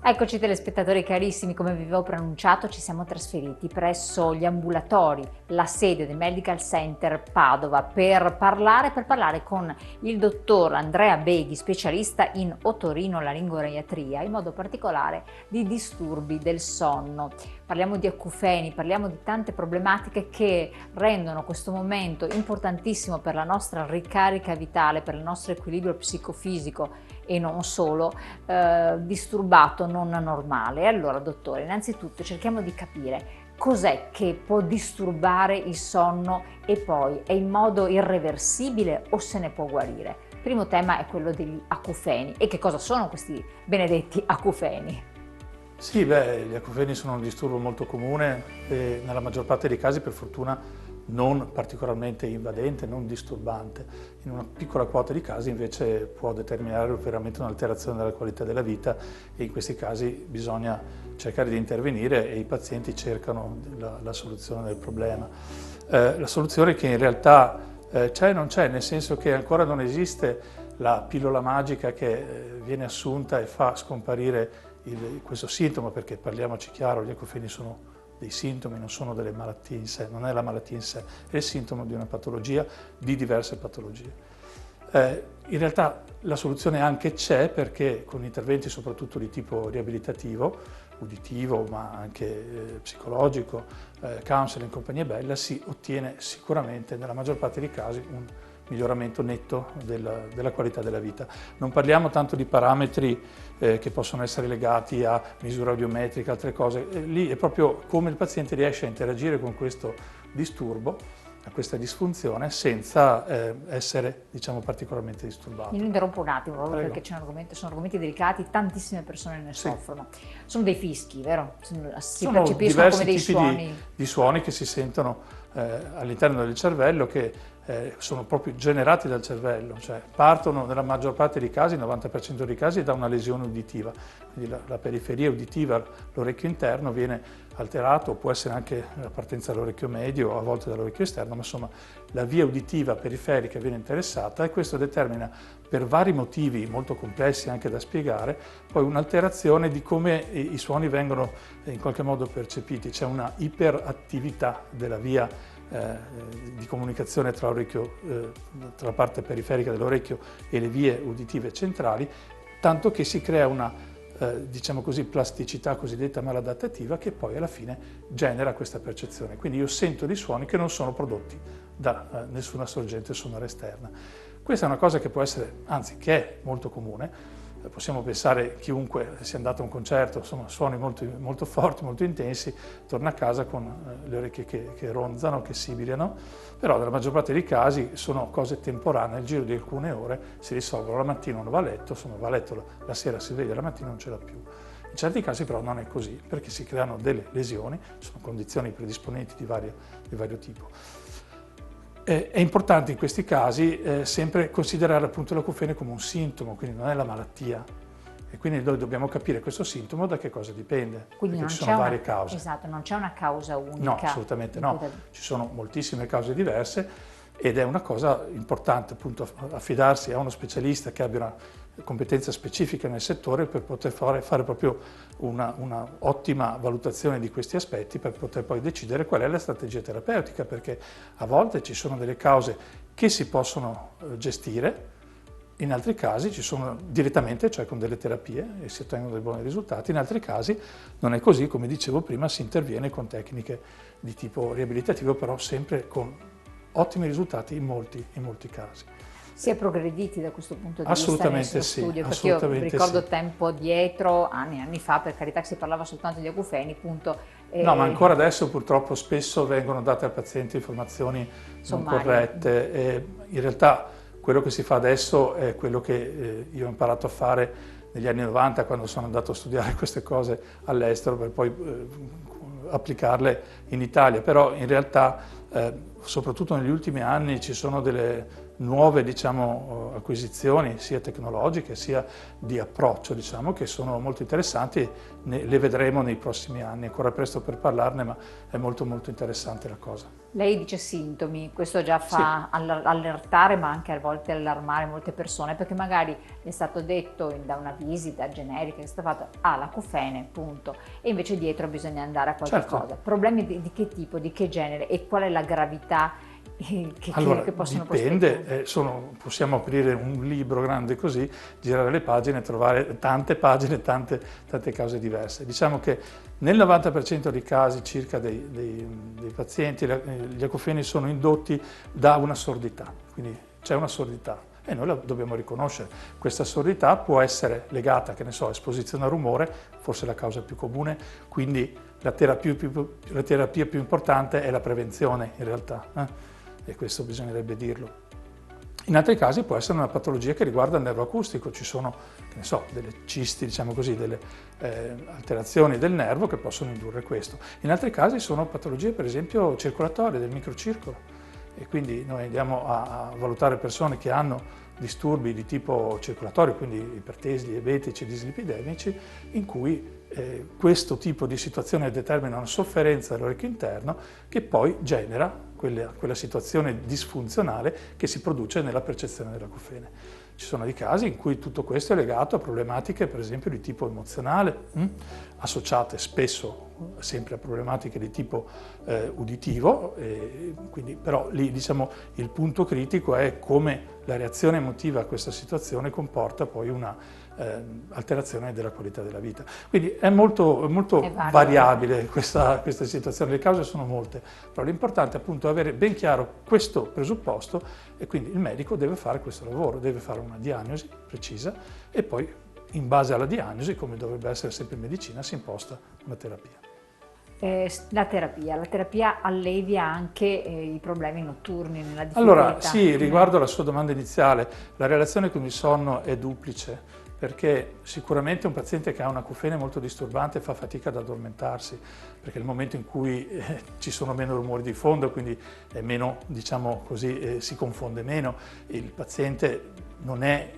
Eccoci telespettatori carissimi, come vi avevo preannunciato ci siamo trasferiti presso gli ambulatori, la sede del Medical Center Padova per parlare con il dottor Andrea Beghi, specialista in otorinolaringoraiatria, in modo particolare di disturbi del sonno. Parliamo di acufeni, parliamo di tante problematiche che rendono questo momento importantissimo per la nostra ricarica vitale, per il nostro equilibrio psicofisico e non solo, disturbato, non normale. Allora, dottore, innanzitutto cerchiamo di capire cos'è che può disturbare il sonno e poi è in modo irreversibile o se ne può guarire. Il primo tema è quello degli acufeni. E che cosa sono questi benedetti acufeni? Sì, gli acufeni sono un disturbo molto comune e nella maggior parte dei casi, per fortuna, non particolarmente invadente, non disturbante. In una piccola quota di casi invece può determinare veramente un'alterazione della qualità della vita e in questi casi bisogna cercare di intervenire e i pazienti cercano la soluzione del problema. La soluzione che in realtà c'è e non c'è, nel senso che ancora non esiste la pillola magica che viene assunta e fa scomparire questo sintomo, perché parliamoci chiaro, gli acufeni sono dei sintomi, non sono delle malattie in sé, non è la malattia in sé, è il sintomo di una patologia, di diverse patologie. In realtà la soluzione anche c'è, perché con interventi soprattutto di tipo riabilitativo, uditivo ma anche psicologico, counseling, compagnia bella, si ottiene sicuramente nella maggior parte dei casi un miglioramento netto della qualità della vita. Non parliamo tanto di parametri che possono essere legati a misura audiometrica, altre cose. Lì è proprio come il paziente riesce a interagire con questo disturbo, a questa disfunzione, senza essere, diciamo, particolarmente disturbato. Mi interrompo un attimo, proprio Prego. perché sono argomenti delicati, tantissime persone ne soffrono. Sono dei fischi, vero? Si Sono percepiscono come diversi dei tipi suoni. di suoni che si sentono all'interno del cervello, che sono proprio generati dal cervello, cioè partono nella maggior parte dei casi, il 90% dei casi, da una lesione uditiva. Quindi la periferia uditiva, l'orecchio interno, viene alterato, può essere anche la partenza dall'orecchio medio, a volte dall'orecchio esterno, ma insomma la via uditiva periferica viene interessata e questo determina, per vari motivi molto complessi anche da spiegare, poi un'alterazione di come i suoni vengono in qualche modo percepiti. C'è una iperattività della via di comunicazione tra la parte periferica dell'orecchio e le vie uditive centrali, tanto che si crea una diciamo così, plasticità cosiddetta maladattativa che poi alla fine genera questa percezione. Quindi io sento dei suoni che non sono prodotti da nessuna sorgente sonora esterna. Questa è una cosa che può essere, anzi che è molto comune. Possiamo pensare, chiunque sia andato a un concerto, insomma, suoni molto, molto forti, molto intensi, torna a casa con le orecchie che ronzano, che sibilano, però nella maggior parte dei casi sono cose temporanee, nel giro di alcune ore si risolvono. La mattina uno va a letto, insomma, va a letto la sera, si sveglia, la mattina non ce l'ha più. In certi casi però non è così, perché si creano delle lesioni, sono condizioni predisponenti di vario tipo. È importante in questi casi sempre considerare appunto l'acufene come un sintomo, quindi non è la malattia. E quindi noi dobbiamo capire questo sintomo da che cosa dipende, Quindi perché non ci sono c'è varie cause. Esatto, non c'è una causa unica. No, assolutamente no. Ci sono moltissime cause diverse ed è una cosa importante appunto affidarsi a uno specialista che abbia una competenza specifica nel settore per poter fare proprio una ottima valutazione di questi aspetti, per poter poi decidere qual è la strategia terapeutica, perché a volte ci sono delle cause che si possono gestire, in altri casi ci sono direttamente, cioè con delle terapie, e si ottengono dei buoni risultati, in altri casi non è così, come dicevo prima, si interviene con tecniche di tipo riabilitativo, però sempre con ottimi risultati in molti casi. Si è progrediti da questo punto di vista Assolutamente nel sì, studio, perché assolutamente io ricordo sì. tempo dietro, anni fa, per carità, che si parlava soltanto di acufeni, appunto. No, ma ancora adesso purtroppo spesso vengono date al paziente informazioni non corrette e in realtà quello che si fa adesso è quello che io ho imparato a fare negli anni 90, quando sono andato a studiare queste cose all'estero per poi applicarle in Italia, però in realtà soprattutto negli ultimi anni ci sono delle nuove, diciamo, acquisizioni sia tecnologiche sia di approccio, diciamo, che sono molto interessanti, le vedremo nei prossimi anni. È ancora presto per parlarne, ma è molto molto interessante la cosa. Lei dice sintomi, questo già Sì. fa allertare ma anche a volte allarmare molte persone, perché magari è stato detto da una visita generica che è stata fatta l'acufene, punto, e invece dietro bisogna andare a qualche Certo. cosa. Problemi di che tipo, di che genere e qual è la gravità Allora, che possono dipende, possiamo aprire un libro grande così, girare le pagine e trovare tante pagine, tante cause diverse. Diciamo che nel 90% dei casi circa dei pazienti gli acufeni sono indotti da una sordità, quindi c'è una sordità e noi la dobbiamo riconoscere. Questa sordità può essere legata, che ne so, a esposizione al rumore, forse la causa più comune, quindi la terapia più importante è la prevenzione in realtà. E questo bisognerebbe dirlo. In altri casi può essere una patologia che riguarda il nervo acustico, ci sono, che ne so, delle cisti, diciamo così, delle alterazioni del nervo che possono indurre questo. In altri casi sono patologie, per esempio, circolatorie, del microcircolo, e quindi noi andiamo a valutare persone che hanno disturbi di tipo circolatorio, quindi ipertesi, diabetici, dislipidemici, in cui questo tipo di situazione determina una sofferenza dell'orecchio interno che poi genera quella situazione disfunzionale che si produce nella percezione dell'acufene. Ci sono dei casi in cui tutto questo è legato a problematiche, per esempio, di tipo emozionale, associate spesso sempre a problematiche di tipo uditivo, quindi, però lì, diciamo, il punto critico è come la reazione emotiva a questa situazione comporta poi una alterazione della qualità della vita. Quindi è molto variabile questa situazione, le cause sono molte, però l'importante appunto è avere ben chiaro questo presupposto e quindi il medico deve fare questo lavoro, deve fare una diagnosi precisa e poi in base alla diagnosi, come dovrebbe essere sempre in medicina, si imposta una terapia. La terapia allevia anche i problemi notturni nella difficoltà. Allora, sì, riguardo alla sua domanda iniziale, la relazione con il sonno è duplice, perché sicuramente un paziente che ha un acufene molto disturbante fa fatica ad addormentarsi, perché nel momento in cui ci sono meno rumori di fondo, quindi è meno, diciamo così, si confonde meno, il paziente non è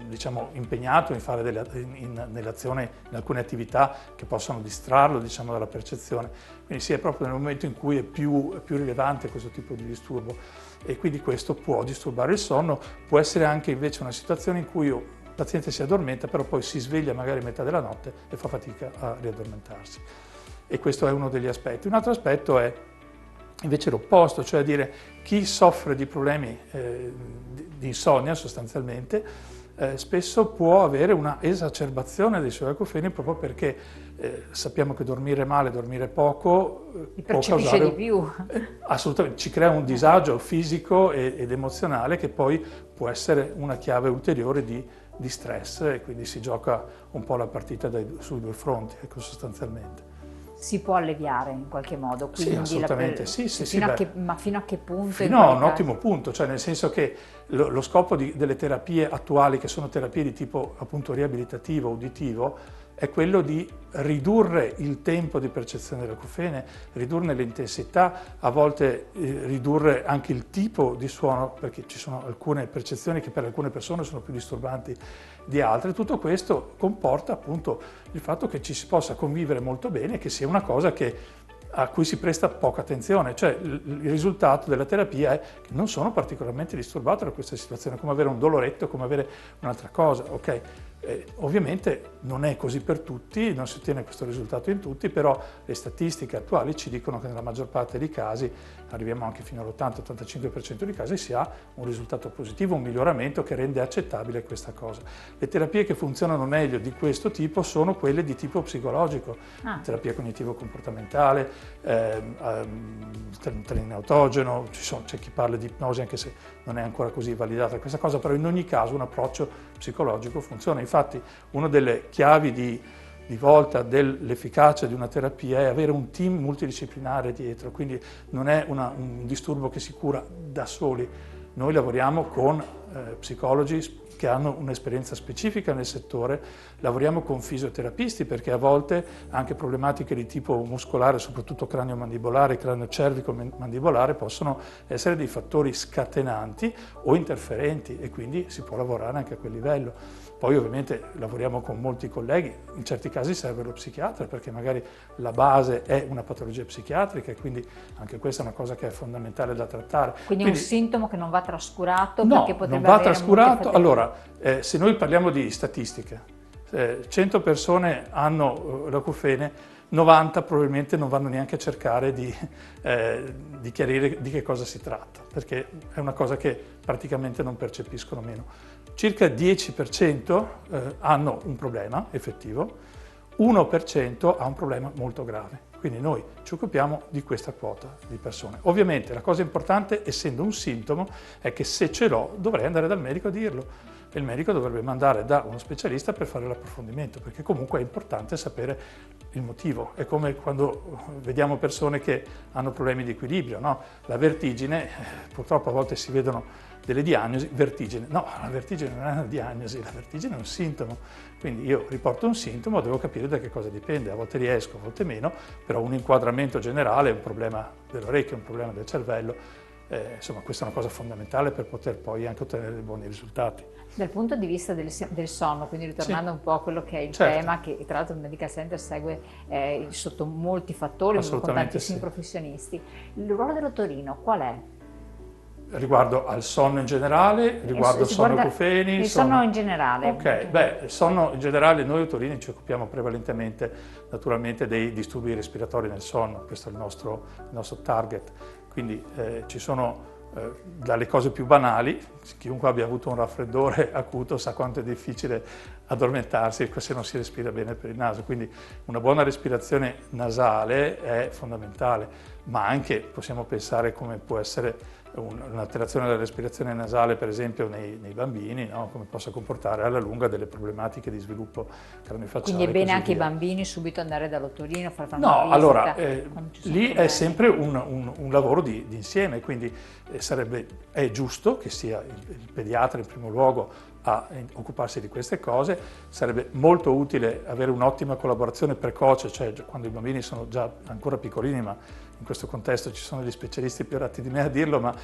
diciamo, impegnato in fare nell'azione, in alcune attività che possano distrarlo, diciamo, dalla percezione. Quindi sì, è proprio nel momento in cui è più rilevante questo tipo di disturbo e quindi questo può disturbare il sonno. Può essere anche invece una situazione in cui il paziente si addormenta, però poi si sveglia magari a metà della notte e fa fatica a riaddormentarsi. E questo è uno degli aspetti. Un altro aspetto è invece l'opposto, cioè dire chi soffre di problemi di insonnia sostanzialmente spesso può avere una esacerbazione dei suoi acufeni proprio perché sappiamo che dormire male, dormire poco può causare di più. Assolutamente, ci crea un disagio fisico ed emozionale che poi può essere una chiave ulteriore di stress e quindi si gioca un po' la partita sui due fronti, ecco, sostanzialmente. Si può alleviare in qualche modo, quindi sì, assolutamente, sì. Ma fino a che punto? Fino a un ottimo punto, cioè nel senso che lo scopo delle terapie attuali, che sono terapie di tipo appunto riabilitativo, uditivo, è quello di ridurre il tempo di percezione dell'acufene, ridurne l'intensità, a volte ridurre anche il tipo di suono, perché ci sono alcune percezioni che per alcune persone sono più disturbanti di altre. Tutto questo comporta appunto il fatto che ci si possa convivere molto bene, che sia una cosa a cui si presta poca attenzione, cioè il risultato della terapia è che non sono particolarmente disturbato da questa situazione, come avere un doloretto, come avere un'altra cosa, ok? Ovviamente non è così per tutti, non si ottiene questo risultato in tutti, però le statistiche attuali ci dicono che nella maggior parte dei casi, arriviamo anche fino all'80-85% dei casi, si ha un risultato positivo, un miglioramento che rende accettabile questa cosa. Le terapie che funzionano meglio di questo tipo sono quelle di tipo psicologico, terapia cognitivo-comportamentale, training autogeno, c'è chi parla di ipnosi anche se non è ancora così validata questa cosa, però in ogni caso un approccio psicologico funziona. Infatti una delle chiavi di volta dell'efficacia di una terapia è avere un team multidisciplinare dietro, quindi non è un disturbo che si cura da soli. Noi lavoriamo con psicologi che hanno un'esperienza specifica nel settore, lavoriamo con fisioterapisti perché a volte anche problematiche di tipo muscolare, soprattutto cranio-mandibolare, cranio-cervico-mandibolare, possono essere dei fattori scatenanti o interferenti e quindi si può lavorare anche a quel livello. Poi ovviamente lavoriamo con molti colleghi, in certi casi serve lo psichiatra perché magari la base è una patologia psichiatrica e quindi anche questa è una cosa che è fondamentale da trattare. Quindi un sintomo che non va trascurato no, perché potrebbe non va avere trascurato. Allora, se noi parliamo di statistiche, 100 persone hanno l'acufene, 90 probabilmente non vanno neanche a cercare di chiarire di che cosa si tratta, perché è una cosa che praticamente non percepiscono meno. Circa 10% hanno un problema effettivo, 1% ha un problema molto grave. Quindi noi ci occupiamo di questa quota di persone. Ovviamente la cosa importante, essendo un sintomo, è che se ce l'ho dovrei andare dal medico a dirlo. E il medico dovrebbe mandare da uno specialista per fare l'approfondimento, perché comunque è importante sapere il motivo. È come quando vediamo persone che hanno problemi di equilibrio, no? La vertigine, purtroppo a volte si vedono delle diagnosi, vertigine. No, la vertigine non è una diagnosi, la vertigine è un sintomo. Quindi io riporto un sintomo, devo capire da che cosa dipende. A volte riesco, a volte meno, però un inquadramento generale, un problema dell'orecchio, un problema del cervello, insomma questa è una cosa fondamentale per poter poi anche ottenere dei buoni risultati. Dal punto di vista del sonno, quindi ritornando un po' a quello che è il tema, che tra l'altro il Medical Center segue sotto molti fattori, con tantissimi professionisti, il ruolo dell'otorino qual è? Riguardo al sonno in generale, riguardo al sonno acufeni? Il sonno in generale. Ok, beh, il sonno in generale, noi otorini ci occupiamo prevalentemente naturalmente dei disturbi respiratori nel sonno, questo è il nostro target, quindi ci sono dalle cose più banali, chiunque abbia avuto un raffreddore acuto sa quanto è difficile addormentarsi se non si respira bene per il naso, quindi una buona respirazione nasale è fondamentale, ma anche possiamo pensare come può essere un'alterazione della respirazione nasale, per esempio nei bambini, no? Come possa comportare alla lunga delle problematiche di sviluppo craniofaciale. Quindi è bene anche i bambini subito andare dall'otorino, fare una visita? No, allora, lì è problemi. sempre un lavoro di insieme, quindi è giusto che sia il pediatra in primo luogo a occuparsi di queste cose, sarebbe molto utile avere un'ottima collaborazione precoce, cioè quando i bambini sono già ancora piccolini, ma in questo contesto ci sono gli specialisti più adatti di me a dirlo, ma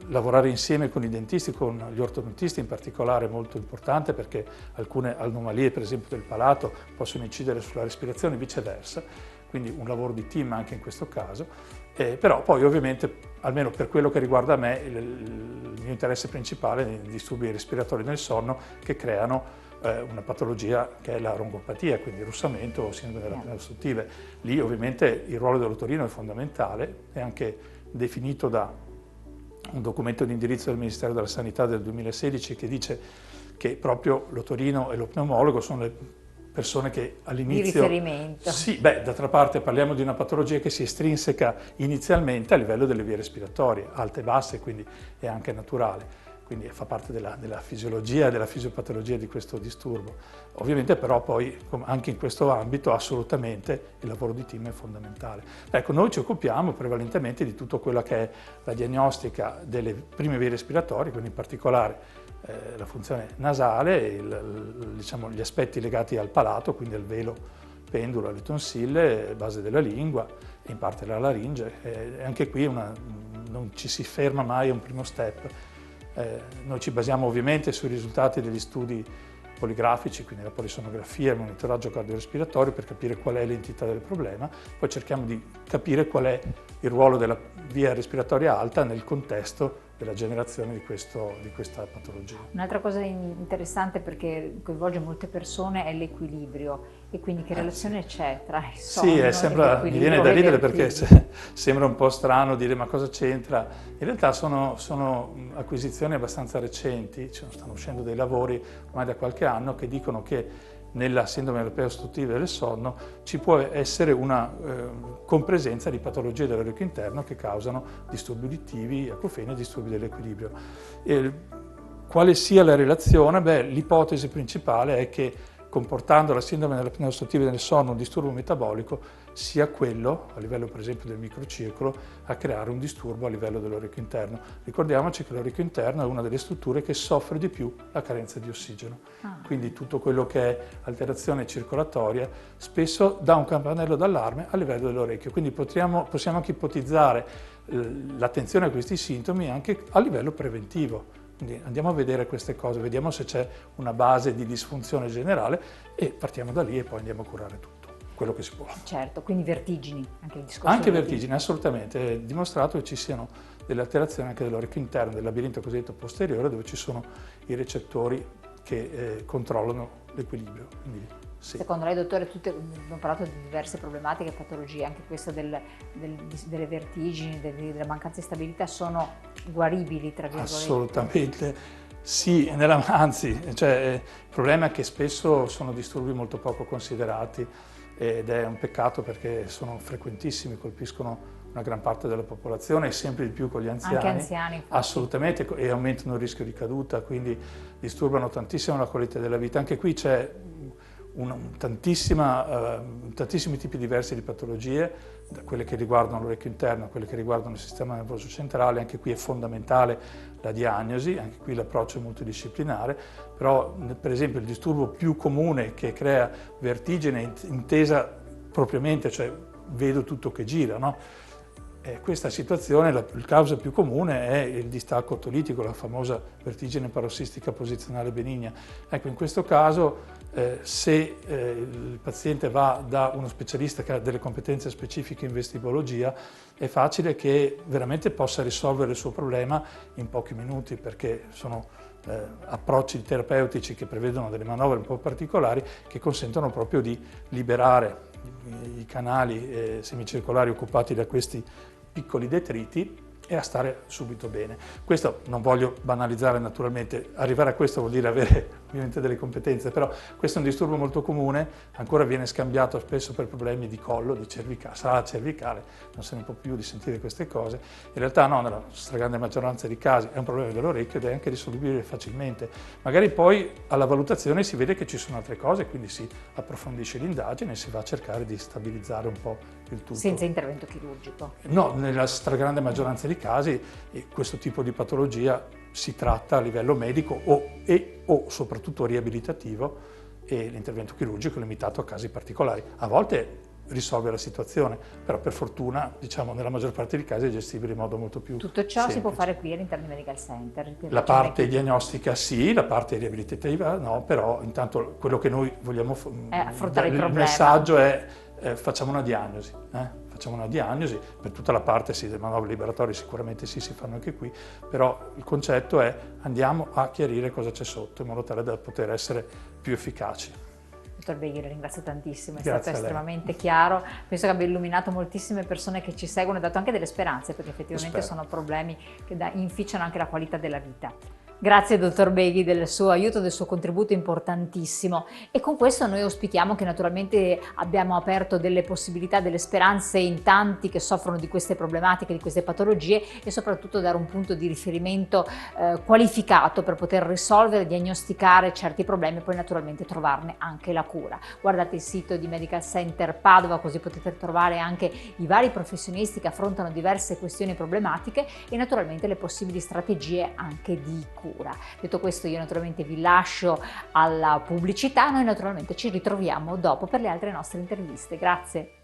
lavorare insieme con i dentisti, con gli ortodontisti in particolare è molto importante perché alcune anomalie, per esempio del palato, possono incidere sulla respirazione e viceversa, quindi un lavoro di team anche in questo caso. Però poi ovviamente, almeno per quello che riguarda me, il mio interesse principale è nei disturbi respiratori nel sonno che creano una patologia che è la roncopatia, quindi russamento o sindrome delle apnee ostruttive. Lì ovviamente il ruolo dell'otorino è fondamentale, è anche definito da un documento di indirizzo del Ministero della Sanità del 2016 che dice che proprio l'otorino e lo pneumologo sono le persone che all'inizio... Di riferimento. Sì, beh, d'altra parte parliamo di una patologia che si estrinseca inizialmente a livello delle vie respiratorie, alte e basse, quindi è anche naturale. Quindi fa parte della fisiologia e della fisiopatologia di questo disturbo. Ovviamente però poi anche in questo ambito assolutamente il lavoro di team è fondamentale. Ecco, noi ci occupiamo prevalentemente di tutto quello che è la diagnostica delle prime vie respiratorie, quindi in particolare la funzione nasale, diciamo, gli aspetti legati al palato, quindi al velo pendulo, alle tonsille, base della lingua e in parte la laringe. E anche qui non ci si ferma mai a un primo step. Noi ci basiamo ovviamente sui risultati degli studi poligrafici, quindi la polisonografia e il monitoraggio cardiorespiratorio per capire qual è l'entità del problema, poi cerchiamo di capire qual è il ruolo della via respiratoria alta nel contesto della generazione di questa patologia. Un'altra cosa interessante perché coinvolge molte persone è l'equilibrio e quindi che relazione c'è tra il sonno e l'equilibrio? Mi viene da ridere perché sembra un po' strano dire ma cosa c'entra? In realtà sono acquisizioni abbastanza recenti, stanno uscendo dei lavori ormai da qualche anno che dicono che nella sindrome delle apnee ostruttive del sonno ci può essere una compresenza di patologie dell'orecchio interno che causano disturbi uditivi, acufeni e disturbi dell'equilibrio. Quale sia la relazione? Beh, l'ipotesi principale è che comportando la sindrome dell'apnea ostruttiva del sonno, un disturbo metabolico, sia quello, a livello per esempio del microcircolo, a creare un disturbo a livello dell'orecchio interno. Ricordiamoci che l'orecchio interno è una delle strutture che soffre di più la carenza di ossigeno. Quindi tutto quello che è alterazione circolatoria spesso dà un campanello d'allarme a livello dell'orecchio. Quindi possiamo anche ipotizzare l'attenzione a questi sintomi anche a livello preventivo. Quindi andiamo a vedere queste cose, vediamo se c'è una base di disfunzione generale e partiamo da lì e poi andiamo a curare tutto quello che si può. Certo, quindi vertigini, anche il discorso. Anche vertigini, assolutamente. È dimostrato che ci siano delle alterazioni anche dell'orecchio interno, del labirinto cosiddetto posteriore, dove ci sono i recettori che controllano l'equilibrio. Sì. Secondo lei, dottore, abbiamo parlato di diverse problematiche e patologie, anche questa delle vertigini, della mancanza di stabilità, sono guaribili, tra virgolette? Assolutamente. Sì, anzi, il problema è che spesso sono disturbi molto poco considerati ed è un peccato perché sono frequentissimi, colpiscono una gran parte della popolazione e sempre di più con gli anziani. Anche anziani. Assolutamente, e aumentano il rischio di caduta, quindi disturbano tantissimo la qualità della vita. Anche qui c'è tantissimi tipi diversi di patologie, da quelle che riguardano l'orecchio interno a quelle che riguardano il sistema nervoso centrale. Anche qui è fondamentale la diagnosi, anche qui l'approccio è multidisciplinare, però per esempio il disturbo più comune che crea vertigine intesa propriamente, cioè vedo tutto che gira, no? Questa situazione, la causa più comune è il distacco otolitico, la famosa vertigine parossistica posizionale benigna. Ecco, in questo caso se il paziente va da uno specialista che ha delle competenze specifiche in vestibologia, è facile che veramente possa risolvere il suo problema in pochi minuti, perché sono approcci terapeutici che prevedono delle manovre un po' particolari che consentono proprio di liberare i canali semicircolari occupati da questi piccoli detriti e a stare subito bene. Questo non voglio banalizzare naturalmente, arrivare a questo vuol dire avere ovviamente delle competenze, però questo è un disturbo molto comune, ancora viene scambiato spesso per problemi di collo, di sala cervicale, non se ne può più di sentire queste cose. In realtà no, nella stragrande maggioranza dei casi è un problema dell'orecchio ed è anche risolvibile facilmente. Magari poi alla valutazione si vede che ci sono altre cose, quindi si approfondisce l'indagine e si va a cercare di stabilizzare un po' il tutto. Senza intervento chirurgico? No, nella stragrande maggioranza dei casi questo tipo di patologia si tratta a livello medico o soprattutto riabilitativo, e l'intervento chirurgico è limitato a casi particolari. A volte risolve la situazione, però per fortuna, diciamo, nella maggior parte dei casi è gestibile in modo molto più Tutto ciò semplice. Si può fare qui all'interno di Medical Center? La parte diagnostica sì, la parte riabilitativa no, però intanto quello che noi vogliamo affrontare il problema. Il messaggio è facciamo una diagnosi. Facciamo una diagnosi, per tutta la parte sì, delle manovre liberatorie sicuramente sì, si fanno anche qui, però il concetto è andiamo a chiarire cosa c'è sotto in modo tale da poter essere più efficaci. Dottor Beghi, la ringrazio tantissimo, è Grazie stato estremamente chiaro, penso che abbia illuminato moltissime persone che ci seguono e dato anche delle speranze, perché effettivamente sono problemi che inficiano anche la qualità della vita. Grazie dottor Beghi del suo aiuto, del suo contributo importantissimo, e con questo noi auspichiamo che naturalmente abbiamo aperto delle possibilità, delle speranze in tanti che soffrono di queste problematiche, di queste patologie, e soprattutto dare un punto di riferimento qualificato per poter risolvere, diagnosticare certi problemi e poi naturalmente trovarne anche la cura. Guardate il sito di Medical Center Padova, così potete trovare anche i vari professionisti che affrontano diverse questioni e problematiche e naturalmente le possibili strategie anche di cura. Detto questo, io naturalmente vi lascio alla pubblicità, noi naturalmente ci ritroviamo dopo per le altre nostre interviste. Grazie.